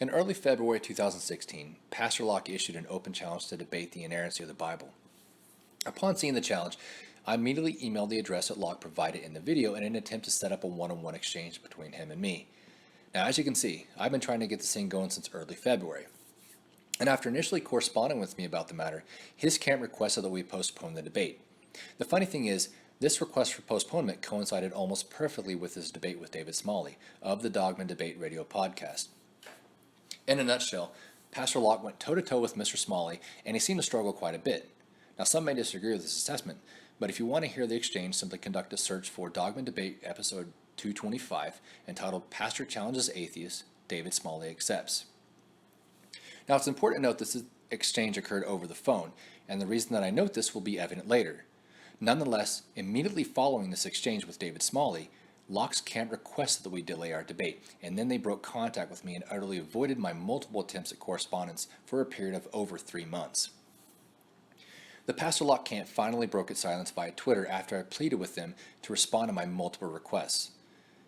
In early February 2016, Pastor Locke issued an open challenge to debate the inerrancy of the Bible. Upon seeing the challenge, I immediately emailed the address that Locke provided in the video in an attempt to set up a one-on-one exchange between him and me. Now, as you can see, I've been trying to get this thing going since early February. And after initially corresponding with me about the matter, his camp requested that we postpone the debate. The funny thing is, this request for postponement coincided almost perfectly with his debate with David Smalley of the Dogma Debate radio podcast. In a nutshell, Pastor Locke went toe-to-toe with Mr. Smalley, and he seemed to struggle quite a bit. Now, some may disagree with this assessment, but if you want to hear the exchange, simply conduct a search for Dogma Debate episode 225, entitled Pastor Challenges Atheist, David Smalley Accepts. Now, it's important to note this exchange occurred over the phone, and the reason that I note this will be evident later. Nonetheless, immediately following this exchange with David Smalley, Locke's camp requested that we delay our debate, and then they broke contact with me and utterly avoided my multiple attempts at correspondence for a period of over 3 months. The Pastor Locke camp finally broke its silence via Twitter after I pleaded with them to respond to my multiple requests.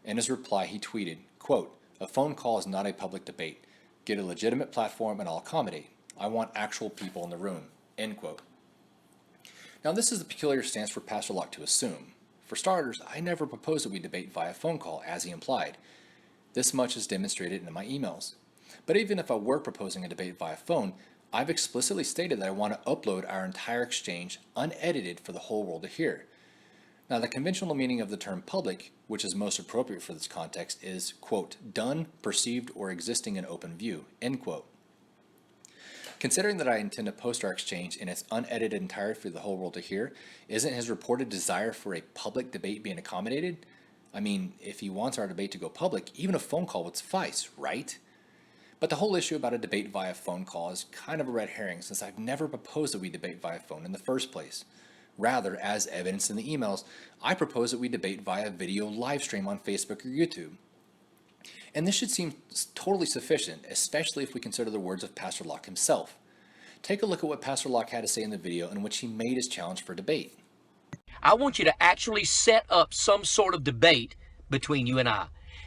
In his reply, he tweeted, quote, "A phone call is not a public debate. Get a legitimate platform and I'll accommodate. I want actual people in the room," end quote. Now, this is a peculiar stance for Pastor Locke to assume. For starters, I never proposed that we debate via phone call, as he implied. This much is demonstrated in my emails. But even if I were proposing a debate via phone, I've explicitly stated that I want to upload our entire exchange unedited for the whole world to hear. Now, the conventional meaning of the term public, which is most appropriate for this context, is, quote, done, perceived, or existing in open view, end quote. Considering that I intend to post our exchange in its unedited entirety for the whole world to hear, isn't his reported desire for a public debate being accommodated? I mean, if he wants our debate to go public, even a phone call would suffice, right? But the whole issue about a debate via phone call is kind of a red herring, since I've never proposed that we debate via phone in the first place. Rather, as evidenced in the emails, I propose that we debate via video live stream on Facebook or YouTube. And this should seem totally sufficient, especially if we consider the words of Pastor Locke himself. Take a look at what Pastor Locke had to say in the video in which he made his challenge for debate. I want you to actually set up some sort of debate between you and I.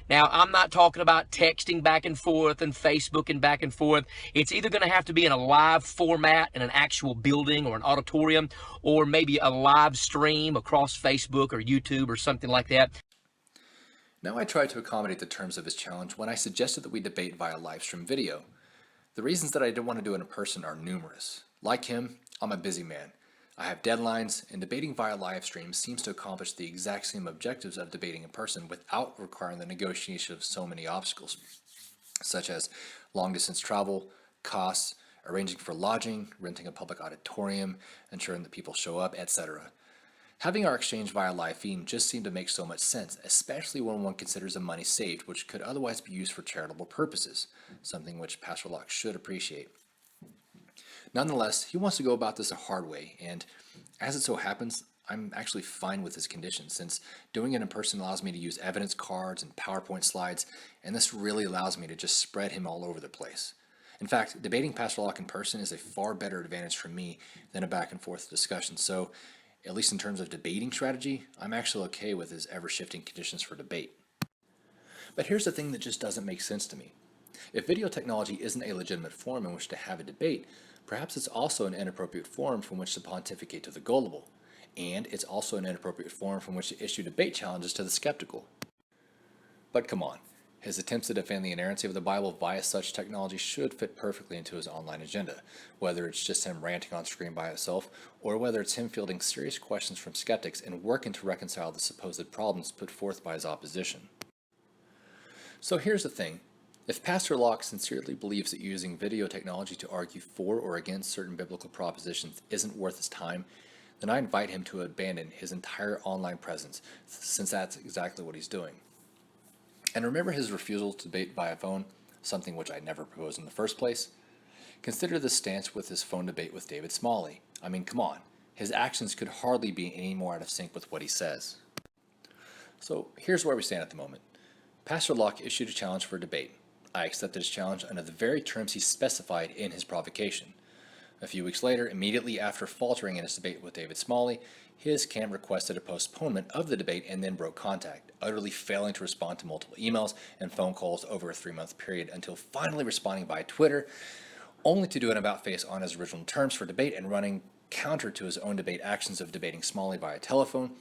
Now, I'm not talking about texting back and forth and Facebook and back and forth. It's either going to have to be in a live format in an actual building or an auditorium, or maybe a live stream across Facebook or YouTube or something like that. Now, I tried to accommodate the terms of his challenge when I suggested that we debate via live stream video. The reasons that I didn't want to do it in person are numerous. Like him, I'm a busy man. I have deadlines, and debating via live stream seems to accomplish the exact same objectives of debating in person without requiring the negotiation of so many obstacles, such as long-distance travel, costs, arranging for lodging, renting a public auditorium, ensuring that people show up, etc. Having our exchange via live feed just seemed to make so much sense, especially when one considers the money saved, which could otherwise be used for charitable purposes, something which Pastor Locke should appreciate. Nonetheless, he wants to go about this a hard way, and as it so happens, I'm actually fine with this condition, since doing it in person allows me to use evidence cards and PowerPoint slides, and this really allows me to just spread him all over the place. In fact, debating Pastor Locke in person is a far better advantage for me than a back and forth discussion, so at least in terms of debating strategy, I'm actually okay with his ever-shifting conditions for debate. But here's the thing that just doesn't make sense to me. If video technology isn't a legitimate forum in which to have a debate, perhaps it's also an inappropriate forum from which to pontificate to the gullible, and it's also an inappropriate forum from which to issue debate challenges to the skeptical. But come on, his attempts to defend the inerrancy of the Bible via such technology should fit perfectly into his online agenda, whether it's just him ranting on screen by himself, or whether it's him fielding serious questions from skeptics and working to reconcile the supposed problems put forth by his opposition. So here's the thing. If Pastor Locke sincerely believes that using video technology to argue for or against certain biblical propositions isn't worth his time, then I invite him to abandon his entire online presence, since that's exactly what he's doing. And remember his refusal to debate via phone, something which I never proposed in the first place? Consider this stance with his phone debate with David Smalley. I mean, come on. His actions could hardly be any more out of sync with what he says. So here's where we stand at the moment. Pastor Locke issued a challenge for debate. I accepted his challenge under the very terms he specified in his provocation. A few weeks later, immediately after faltering in his debate with David Smalley, his camp requested a postponement of the debate and then broke contact, utterly failing to respond to multiple emails and phone calls over a 3-month period until finally responding via Twitter, only to do an about-face on his original terms for debate and running counter to his own debate actions of debating Smalley via telephone.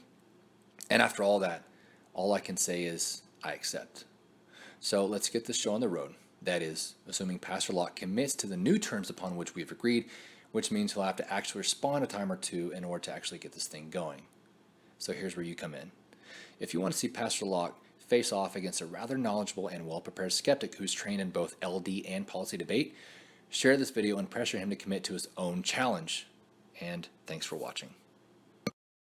And after all that, all I can say is, I accept. So let's get this show on the road. That is, assuming Pastor Locke commits to the new terms upon which we've agreed, which means he'll have to actually respond a time or two in order to actually get this thing going. So here's where you come in. If you want to see Pastor Locke face off against a rather knowledgeable and well-prepared skeptic who's trained in both LD and policy debate, share this video and pressure him to commit to his own challenge. And thanks for watching.